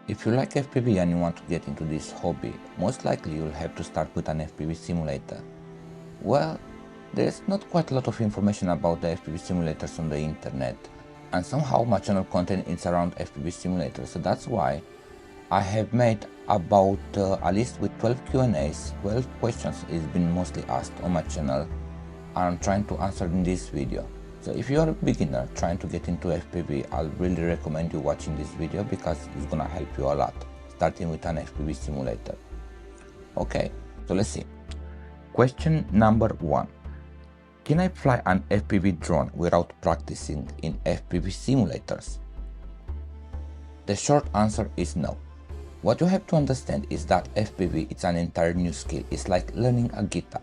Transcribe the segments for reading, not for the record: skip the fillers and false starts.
If you like FPV and you want to get into this hobby, most likely you'll have to start with an FPV simulator. Well, there's not quite a lot of information about the FPV simulators on the internet, and somehow my channel content is around FPV simulators, so that's why I have made about a list with 12 Q&As, 12 questions is been mostly asked on my channel, and I'm trying to answer in this video. So if you are a beginner trying to get into FPV, I'll really recommend you watching this video because it's gonna help you a lot, starting with an FPV simulator. Okay, so let's see. Question number 1. Can I fly an FPV drone without practicing in FPV simulators? The short answer is no. What you have to understand is that FPV is an entire new skill. It's like learning a guitar.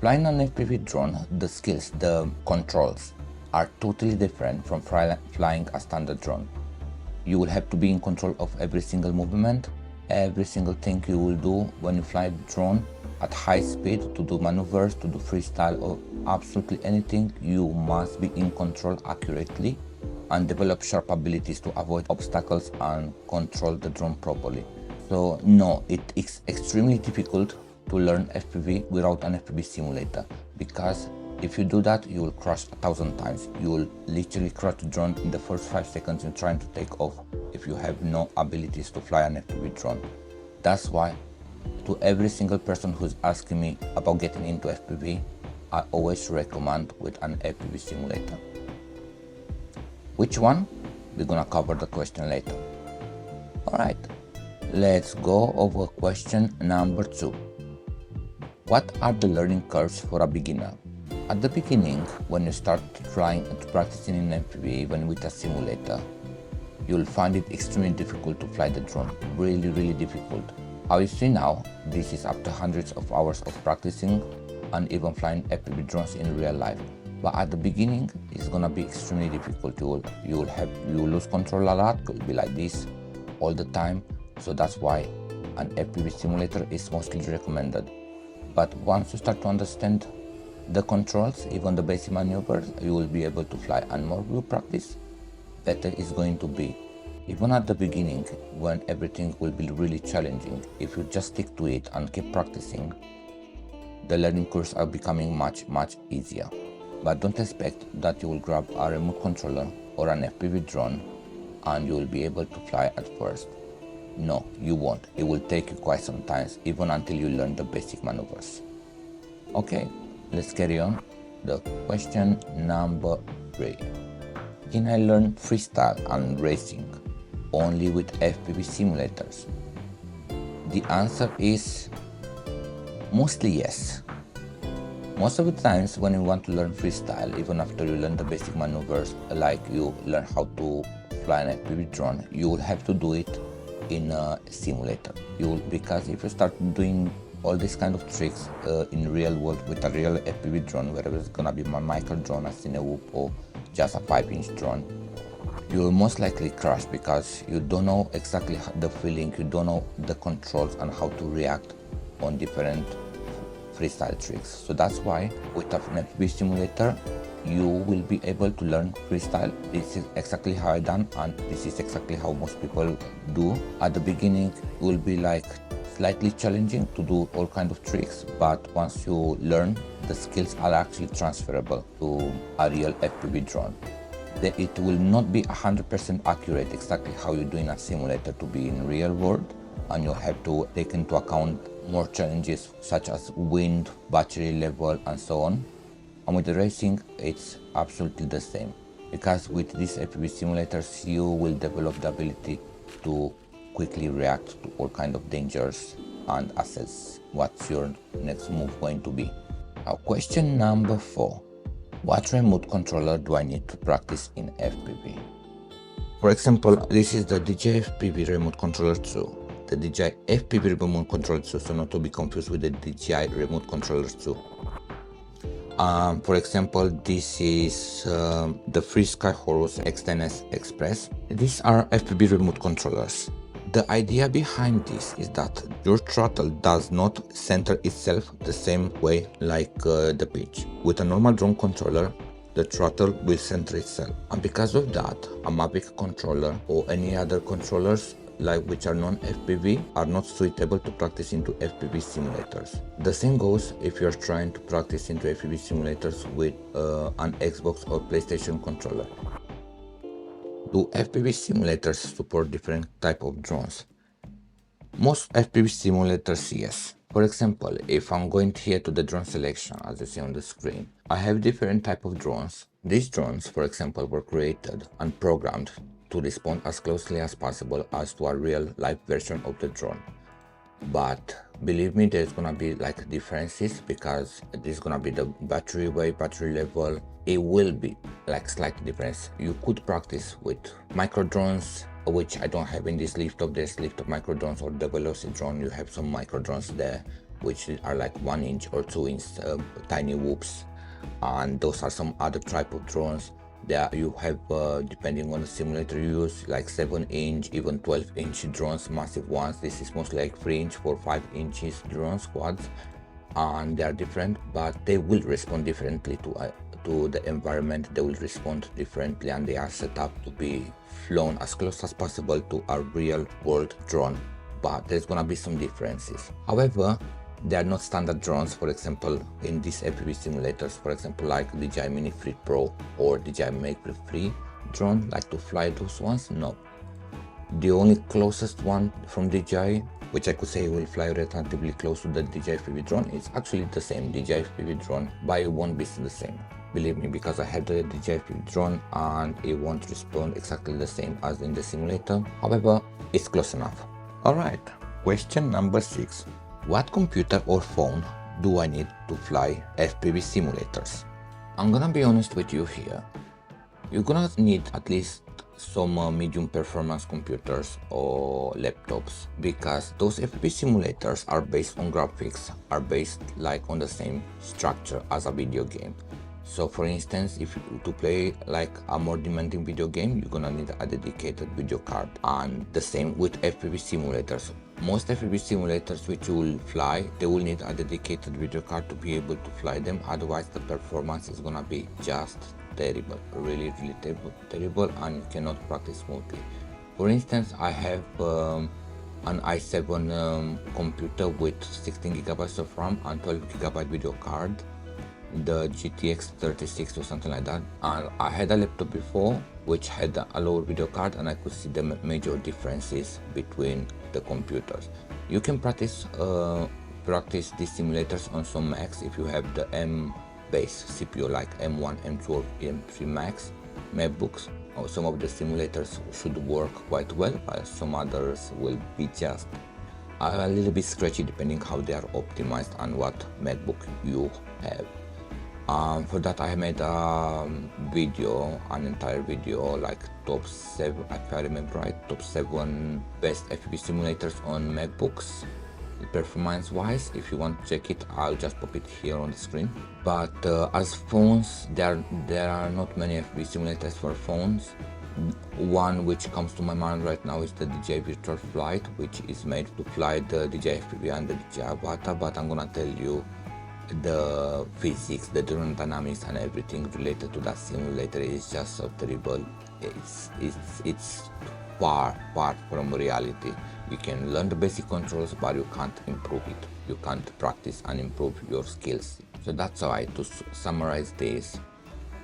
Flying an FPV drone, the skills, the controls are totally different from flying a standard drone. You will have to be in control of every single movement, every single thing you will do when you fly a drone at high speed, to do maneuvers, to do freestyle, or absolutely anything. You must be in control accurately and develop sharp abilities to avoid obstacles and control the drone properly. So no, it is extremely difficult to learn FPV without an FPV simulator, because if you do that, you will crash 1,000 times. You will literally crash the drone in the first 5 seconds in trying to take off if you have no abilities to fly an FPV drone. That's why to every single person who's asking me about getting into FPV, I always recommend with an FPV simulator. Which one? We're gonna cover the question later. Alright, let's go over question number 2. What are the learning curves for a beginner? At the beginning, when you start flying and practicing in FPV, even with a simulator, you'll find it extremely difficult to fly the drone. Really difficult. How you see now, this is after hundreds of hours of practicing and even flying FPV drones in real life. But at the beginning, it's gonna be extremely difficult. You will lose control a lot. It will be like this all the time. So that's why an FPV simulator is mostly recommended. But once you start to understand the controls, even the basic maneuvers, you will be able to fly, and more you practice, better it's going to be. Even at the beginning, when everything will be really challenging, if you just stick to it and keep practicing, the learning curves are becoming much easier. But don't expect that you will grab a remote controller or an FPV drone and you will be able to fly at first. No, you won't. It will take you quite some time, even until you learn the basic maneuvers. Okay, let's carry on. The question number 3. Can I learn freestyle and racing only with FPV simulators? The answer is mostly yes. Most of the times when you want to learn freestyle, even after you learn the basic maneuvers, like you learn how to fly an FPV drone, you will have to do it in a simulator. Because if you start doing all these kind of tricks in real world with a real FPV drone, whether it's gonna be my micro drone, a Cinewhoop, or just a 5-inch drone, you will most likely crash because you don't know exactly the feeling, you don't know the controls and how to react on different freestyle tricks. So that's why with an FPV simulator, you will be able to learn freestyle. This is exactly how I done, and this is exactly how most people do. At the beginning, it will be like slightly challenging to do all kind of tricks, but once you learn, the skills are actually transferable to a real FPV drone. It will not be 100% accurate exactly how you do in a simulator to be in real world, and you'll have to take into account more challenges such as wind, battery level, and so on. And with the racing, it's absolutely the same, because with these FPV simulators, you will develop the ability to quickly react to all kind of dangers and assess what's your next move going to be. Now, question number 4. What remote controller do I need to practice in FPV? For example, this is the DJI FPV Remote Controller 2. The DJI FPV Remote Controller 2, so not to be confused with the DJI Remote Controller 2. For example, this is the FreeSky Horus X10S Express. These are FPV remote controllers. The idea behind this is that your throttle does not center itself the same way like the pitch. With a normal drone controller, the throttle will center itself, and because of that, a Mavic controller or any other controllers like which are non-FPV are not suitable to practice into FPV simulators. The same goes if you're trying to practice into FPV simulators with an Xbox or PlayStation controller. Do FPV simulators support different type of drones? Most FPV simulators, yes. For example, if I'm going here to the drone selection, as you see on the screen, I have different type of drones. These drones, for example, were created and programmed to respond as closely as possible as to a real life version of the drone. But believe me, there's gonna be like differences, because there's gonna be the battery weight, battery level. It will be like slight difference. You could practice with micro drones, which I don't have in this lift up. There's lift up micro drones, or the velocity drone. You have some micro drones there, which are like 1 inch or 2 inch tiny whoops, and those are some other type of drones. There you have, depending on the simulator you use, like 7-inch, even 12-inch drones, massive ones. This is mostly like 3-inch, 4-5 inches drones, quads, and they are different, but they will respond differently to the environment. They will respond differently, and they are set up to be flown as close as possible to a real world drone, but there's gonna be some differences. However, they are not standard drones. For example, in these FPV simulators, for example, like DJI Mini 3 Pro or DJI Mavic 3 drone, like to fly those ones? No. The only closest one from DJI, which I could say will fly relatively close to the DJI FPV drone, is actually the same DJI FPV drone, but it won't be the same. Believe me, because I have the DJI FPV drone and it won't respond exactly the same as in the simulator. However, it's close enough. Alright, question number 6. What computer or phone do I need to fly FPV simulators? I'm gonna be honest with you here. You're gonna need at least some medium performance computers or laptops, because those FPV simulators are based on graphics, are based like on the same structure as a video game. So for instance, if you to play like a more demanding video game, you're gonna need a dedicated video card. And the same with FPV simulators. Most FPV simulators which you will fly, they will need a dedicated video card to be able to fly them. Otherwise the performance is gonna be just terrible, really terrible, and you cannot practice smoothly. For instance, I have an i7 computer with 16 gigabytes of RAM and 12 gigabyte video card, the GTX 36 or something like that, and I had a laptop before which had a lower video card, and I could see the major differences between the computers. You can practice these simulators on some Macs if you have the M base CPU like M1, M2 or M3 Max MacBooks. Some of the simulators should work quite well, while some others will be just a little bit scratchy depending how they are optimized and what MacBook you have. For that I made a video, an entire video, like top 7, if I remember right, top 7 best FPV simulators on MacBooks, performance wise. If you want to check it, I'll just pop it here on the screen. But as phones, there are not many FPV simulators for phones. One which comes to my mind right now is the DJI Virtual Flight, which is made to fly the DJI FPV and the DJI Avatar, but I'm gonna tell you the physics, the drone dynamics and everything related to that simulator is just so terrible. It's far from reality. You can learn the basic controls, but you can't improve it. You can't practice and improve your skills. So that's why, to summarize this,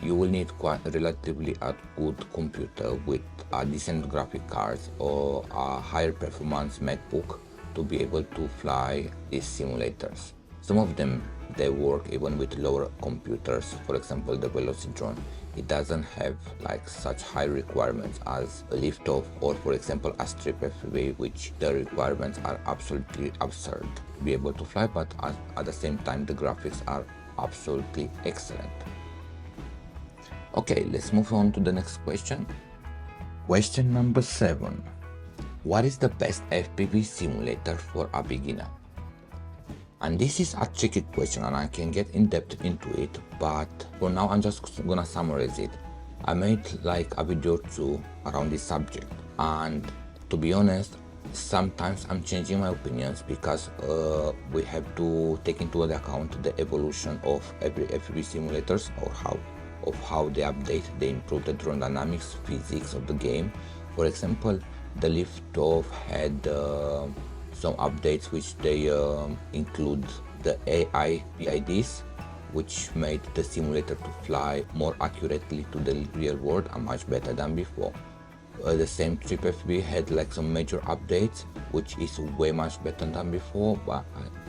you will need quite relatively a good computer with a decent graphic cards or a higher performance MacBook to be able to fly these simulators. Some of them, they work even with lower computers. For example, the Velocity drone, it doesn't have like such high requirements as a liftoff, or for example a strip FPV, which the requirements are absolutely absurd to be able to fly, but at the same time the graphics are absolutely excellent. Okay, let's move on to the next question. Question number 7. What is the best FPV simulator for a beginner? And this is a tricky question and I can get in depth into it, but for now I'm just gonna summarize it. I made like a video or two around this subject, and to be honest, sometimes I'm changing my opinions because we have to take into account the evolution of every FPV simulators, or how they update, they improve the drone dynamics, physics of the game. For example, The liftoff had some updates which they include the AI PIDs, which made the simulator to fly more accurately to the real world and much better than before. The same trip FPV had like some major updates, which is way much better than before, but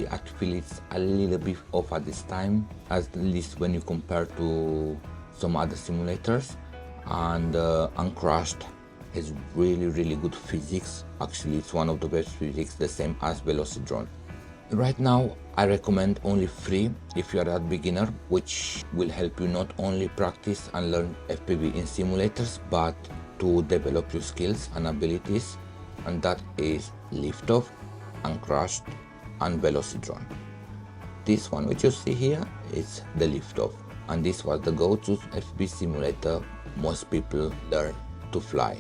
I feel it's a little bit off at this time, at least when you compare to some other simulators. And Uncrushed has really good physics. Actually, it's one of the best physics, the same as Drone. Right now, I recommend only 3 if you are a beginner, which will help you not only practice and learn FPV in simulators, but to develop your skills and abilities, and that is Liftoff, Uncrushed, and Drone. This one which you see here is the Liftoff, and this was the go-to FPV simulator most people learn to fly.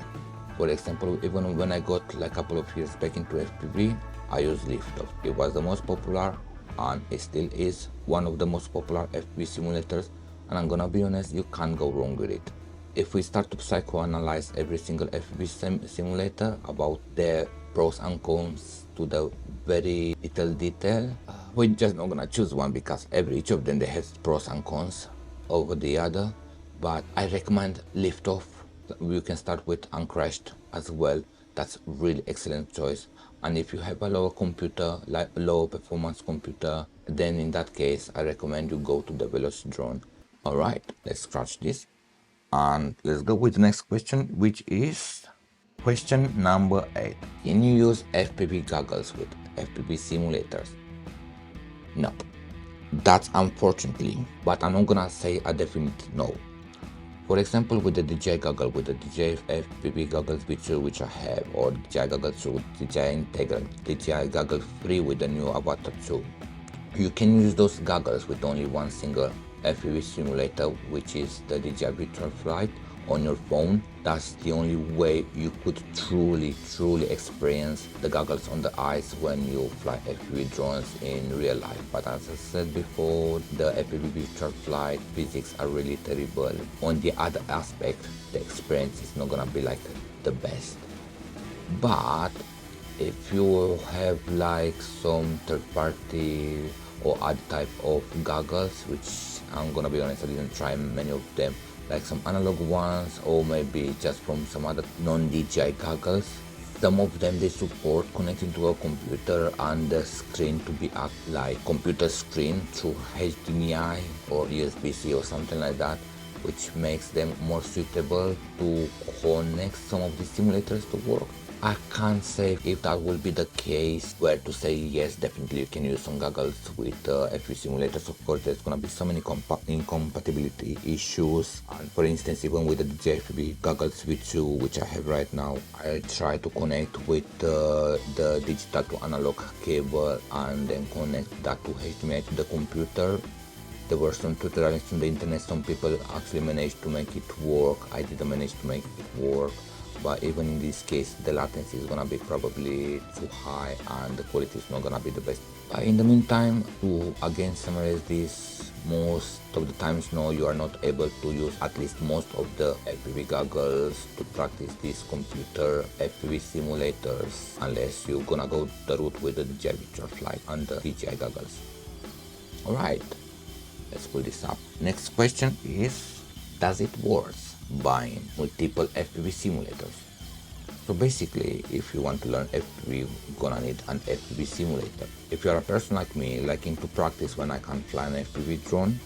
For example, even when I got like a couple of years back into FPV, I used Liftoff. It was the most popular, and it still is one of the most popular FPV simulators, and I'm gonna be honest, you can't go wrong with it. If we start to psychoanalyze every single FPV simulator about their pros and cons to the very little detail, we're just not gonna choose one because each of them they have pros and cons over the other. But I recommend Liftoff. You can start with Uncrushed as well. That's really excellent choice. And if you have a lower computer, like a low performance computer, then in that case I recommend you go to the Drone. Alright, let's scratch this and let's go with the next question, which is question number 8. Can you use FPV goggles with FPV simulators? Nope. That's unfortunately, but I'm not gonna say a definite no. For example, with the DJI goggle, with the DJI FPV goggles which I have, or DJI goggles 2, DJI Integral, DJI goggle 3 with the new Avatar 2, you can use those goggles with only one single FPV simulator, which is the DJI Virtual Flight, on your phone. That's the only way you could truly experience the goggles on the ice when you fly FPV drones in real life. But as I said before, the FPV Virtual Flight physics are really terrible. On the other aspect, the experience is not gonna be like the best. But if you have like some third-party or other type of goggles, which I'm gonna be honest, I didn't try many of them, like some analog ones or maybe just from some other non-DJI goggles, some of them they support connecting to a computer and the screen to be up like computer screen through HDMI or USB-C or something like that, which makes them more suitable to connect some of the simulators to work. I can't say if that will be the case where to say yes, definitely you can use some goggles with FPV simulators. Of course, there's gonna be so many incompatibility issues, and for instance, even with the DJI FPV goggles which I have right now, I try to connect with the digital to analog cable and then connect that to HDMI to the computer. There were some tutorials on the internet, some people actually managed to make it work. I didn't manage to make it work, but even in this case the latency is gonna be probably too high and the quality is not gonna be the best. But in the meantime, to again summarize this, most of the times no, you are not able to use at least most of the FPV goggles to practice these computer FPV simulators unless you're gonna go the route with the DJI Virtual Flight and the DJI goggles. Alright, let's pull this up. Next question is, does it worth buying multiple FPV simulators? So basically, if you want to learn FPV, you're gonna need an FPV simulator. If you're a person like me, liking to practice when I can't fly an FPV drone,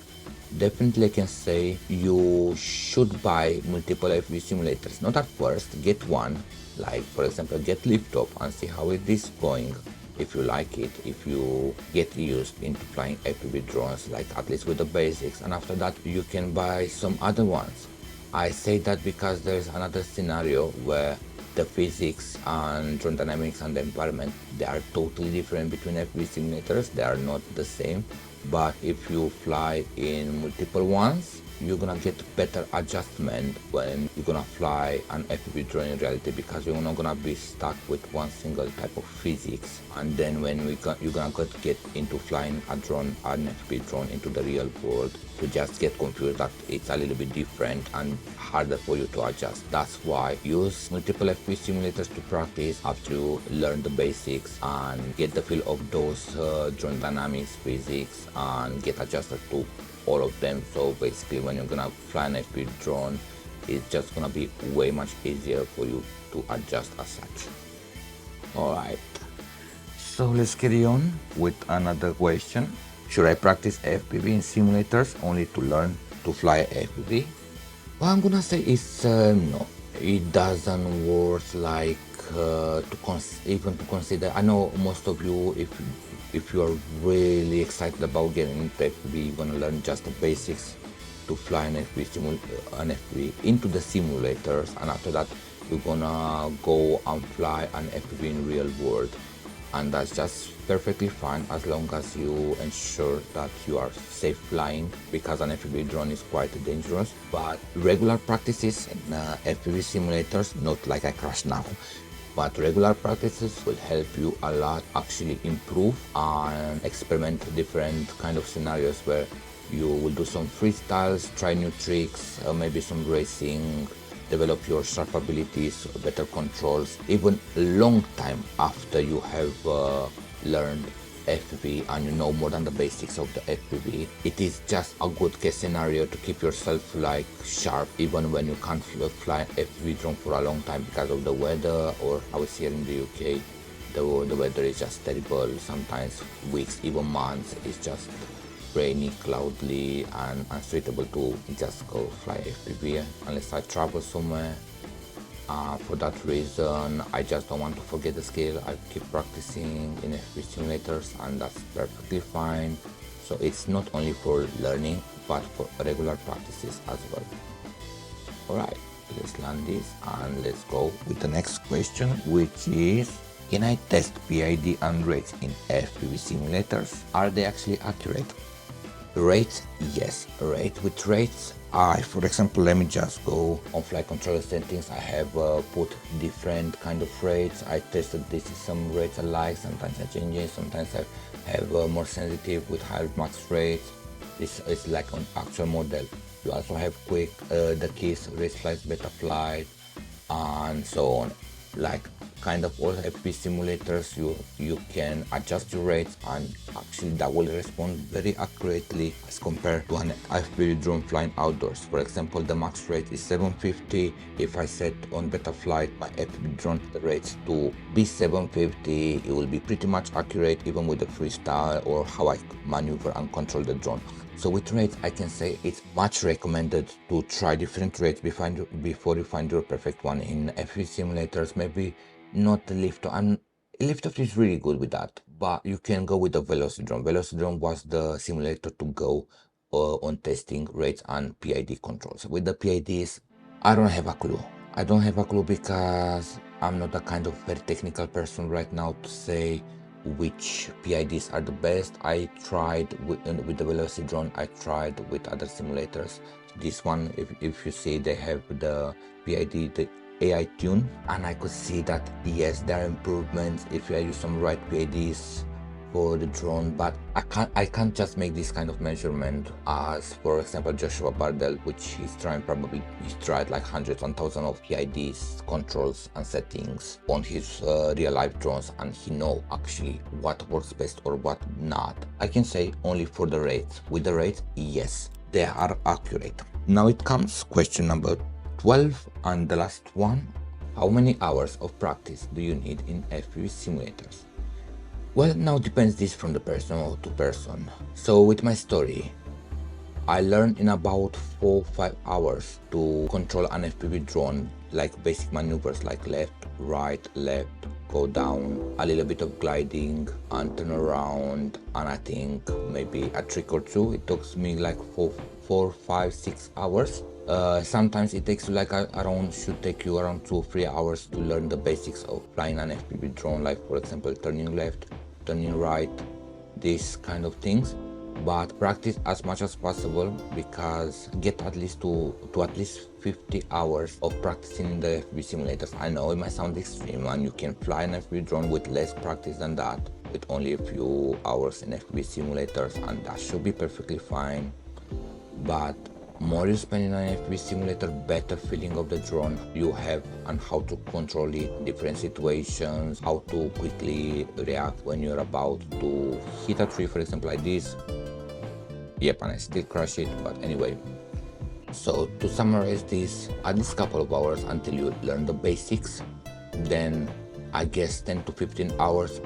definitely I can say you should buy multiple FPV simulators. Not at first, get one, like for example get Liftoff and see how it is going. If you like it, if you get used into flying FPV drones, like at least with the basics, and after that you can buy some other ones. I say that because there's another scenario where the physics and drone dynamics and the environment, they are totally different between FPV simulators. They are not the same, but if you fly in multiple ones, you're gonna get better adjustment when you're gonna fly an FPV drone in reality, because you're not gonna be stuck with one single type of physics. And then when you're gonna get into flying an FPV drone into the real world, to just get confused that it's a little bit different and harder for you to adjust. That's why use multiple FPV simulators to practice after you learn the basics and get the feel of those drone dynamics, physics, and get adjusted to all of them. So basically when you're gonna fly an FPV drone, it's just gonna be way much easier for you to adjust as such. Alright, so let's carry on with another question. Should I practice FPV in simulators only to learn to fly FPV? Well, I'm gonna say it's no. It doesn't work like even to consider. I know most of you, if you are really excited about getting into FPV, you're gonna learn just the basics to fly an FPV into the simulators, and after that you're gonna go and fly an FPV in real world. And that's just perfectly fine as long as you ensure that you are safe flying, because an FPV drone is quite dangerous. But regular practices in FPV simulators, not like I crash now, but regular practices will help you a lot actually improve and experiment different kind of scenarios where you will do some freestyles, try new tricks, maybe some racing, develop your sharp abilities, better controls, even a long time after you have learned FPV and you know more than the basics of the FPV. It is just a good case scenario to keep yourself like sharp even when you can't fly FPV drone for a long time because of the weather, or how it's here in the UK. The weather is just terrible, sometimes weeks, even months. It's just rainy, cloudy, and unsuitable to just go fly FPV unless I travel somewhere. For that reason, I just don't want to forget the skill. I keep practicing in FPV simulators, and that's perfectly fine. So it's not only for learning, but for regular practices as well. Alright, let's land this and let's go with the next question, which is: can I test PID and rates in FPV simulators? Are they actually accurate? Rates, yes. With rates, for example, let me just go on flight controller settings. I have put different kind of rates. I tested this is some rates I like. Sometimes I change it. Sometimes I have more sensitive with higher max rates. This is like an actual model. You also have quick, the keys, race flights, beta flight, and so on. Like kind of all FPV simulators, you can adjust your rates, and actually that will respond very accurately as compared to an FPV drone flying outdoors. For example, the max rate is 750. If I set on beta flight my FPV drone the rates to be 750, it will be pretty much accurate even with the freestyle or how I maneuver and control the drone. So with rates, I can say it's much recommended to try different rates before you find your perfect one in FPV simulators. Maybe not the liftoff, and liftoff is really good with that, but you can go with the Velocidrone. Velocidrone was the simulator to go on testing rates and PID controls. With the PIDs, I don't have a clue. I don't have a clue because I'm not a kind of very technical person right now to say which PIDs are the best. I tried with the Velocidrone, I tried with other simulators. This one, if you see, they have the PID, the AI tune, and I could see that yes, there are improvements if I use some right PIDs for the drone, but I can't just make this kind of measurement as, for example, Joshua Bardell, which he's tried like hundreds and thousands of PIDs, controls and settings on his real life drones, and he know actually what works best or what not. I can say only for the rates. With the rates, yes, they are accurate. Now it comes question number 12 and the last one. How many hours of practice do you need in FPV simulators? Well, now depends this from the person to person. So with my story, I learned in about 4-5 hours to control an FPV drone, like basic maneuvers like left, right, left, go down, a little bit of gliding and turn around, and I think maybe a trick or two. It took me like 4, 5, 6 hours. Sometimes it takes you like should take you around 2 or 3 hours to learn the basics of flying an FPV drone, like for example turning left, turning right, these kind of things. but practice as much as possible, because get at least to at least 50 hours of practicing in the FPV simulators. I know it might sound extreme, and you can fly an FPV drone with less practice than that, with only a few hours in FPV simulators, and that should be perfectly fine. But more you spend in an FPV simulator, better feeling of the drone you have and how to control it, different situations, how to quickly react when you're about to hit a tree, for example, like this. Yep, and I still crash it, but anyway. So to summarize this, at least couple of hours until you learn the basics, then I guess 10 to 15 hours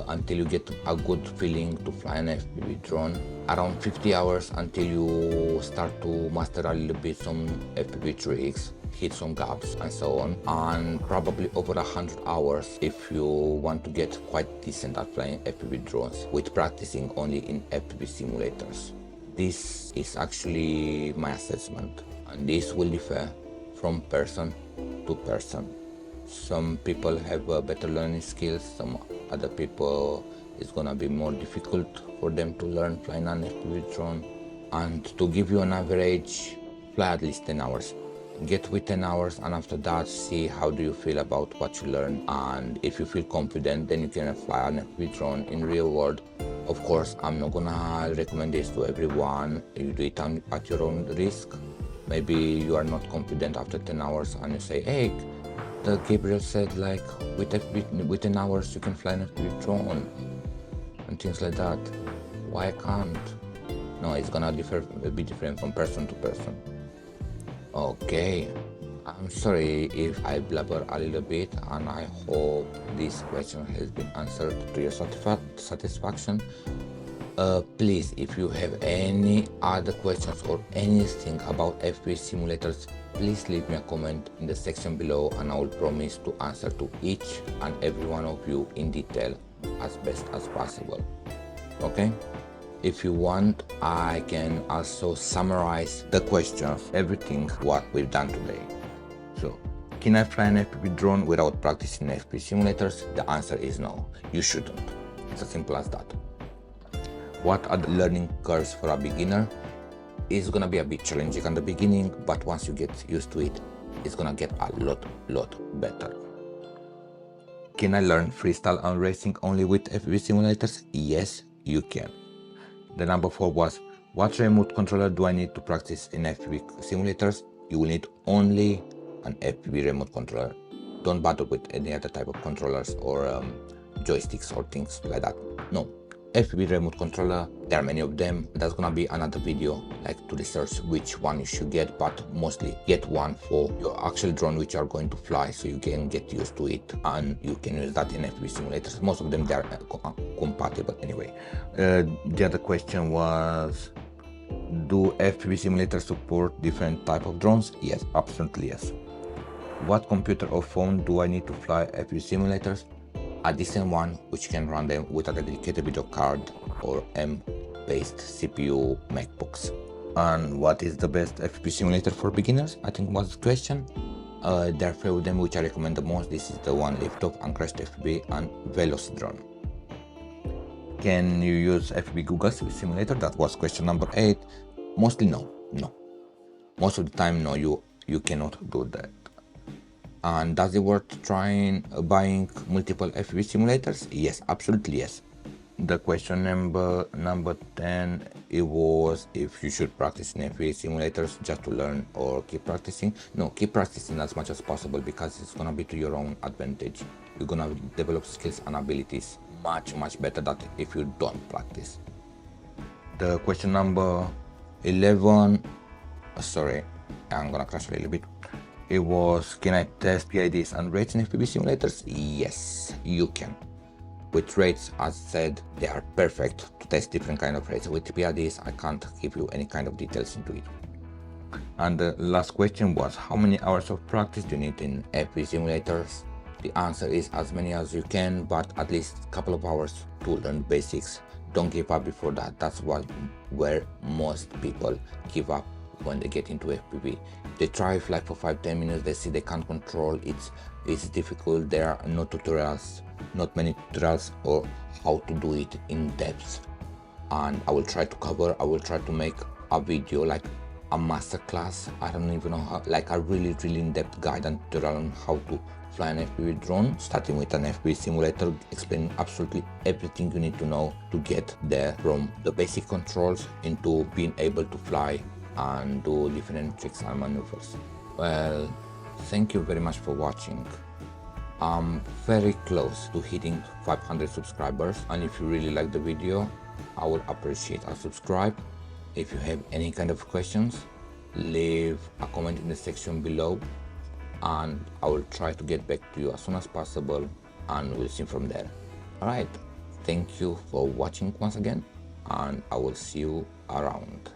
until you get a good feeling to fly an FPV drone, around 50 hours until you start to master a little bit some FPV tricks, hit some gaps and so on, and probably over 100 hours if you want to get quite decent at flying FPV drones with practicing only in FPV simulators. This is actually my assessment, and this will differ from person to person. Some people have better learning skills, some other people it's gonna be more difficult for them to learn flying an FPV drone. And to give you an average, fly at least 10 hours. Get with 10 hours, and after that see how do you feel about what you learn, and if you feel confident, then you can fly an FPV drone in real world. Of course, I'm not gonna recommend this to everyone. You do it at your own risk. Maybe you are not confident after 10 hours and you say, hey, the Gabriel said like with 10 hours you can fly an FPV drone and things like that. Why can't? No, it's gonna be different from person to person. Okay, I'm sorry if I blabber a little bit, and I hope this question has been answered to your satisfaction. Please, if you have any other questions or anything about FPV simulators, please leave me a comment in the section below, and I will promise to answer to each and every one of you in detail as best as possible. Okay? If you want, I can also summarize the questions, everything what we've done today. So, can I fly an FPV drone without practicing FPV simulators? The answer is no, you shouldn't. It's as simple as that. What are the learning curves for a beginner? It's gonna be a bit challenging in the beginning, but once you get used to it, it's gonna get a lot better. Can I learn freestyle and racing only with FPV simulators? Yes, you can. The number 4 was, what remote controller do I need to practice in FPV simulators? You will need only an FPV remote controller. Don't bother with any other type of controllers or joysticks or things like that. No, FPV remote controller, there are many of them. That's gonna be another video, like to research which one you should get, but mostly get one for your actual drone which you are going to fly, so you can get used to it and you can use that in FPV simulators. Most of them they are compatible anyway. The other question was, do FPV simulators support different type of drones? Yes, absolutely yes. What computer or phone do I need to fly FPV simulators? A decent one which can run them with a dedicated video card or M-based CPU MacBooks. And what is the best FPV simulator for beginners? I think was the question. There are 3 of them which I recommend the most. This is the one Liftoff and Crashed FPV and Veloz Drone. Can you use FPV Google Simulator? That was question number 8. Mostly no. Most of the time no, you cannot do that. And does it worth trying buying multiple FPV simulators? Yes, absolutely yes. The question number 10, it was if you should practice in FPV simulators just to learn or keep practicing. No, keep practicing as much as possible, because it's gonna be to your own advantage. You're gonna develop skills and abilities much better than if you don't practice. The question number 11, sorry, I'm gonna crash a little bit. It was, can I test PIDs and rates in FPV simulators? Yes, you can. With rates, as said, they are perfect to test different kind of rates. With PIDs, I can't give you any kind of details into it. And the last question was, how many hours of practice do you need in FPV simulators? The answer is as many as you can, but at least a couple of hours to learn basics. Don't give up before that. That's where most people give up when they get into FPV. They try like for 5-10 minutes, they see they can't control it, it's difficult, there are no tutorials, not many tutorials or how to do it in depth, and I will try to make a video like a masterclass. I don't even know how, like a really in-depth guide and tutorial on how to fly an FPV drone, starting with an FPV simulator, explaining absolutely everything you need to know to get there, from the basic controls into being able to fly and do different tricks and maneuvers. Well, thank you very much for watching. I'm very close to hitting 500 subscribers, and if you really like the video, I would appreciate a subscribe. If you have any kind of questions, leave a comment in the section below and I will try to get back to you as soon as possible, and we'll see from there. Alright, thank you for watching once again, and I will see you around.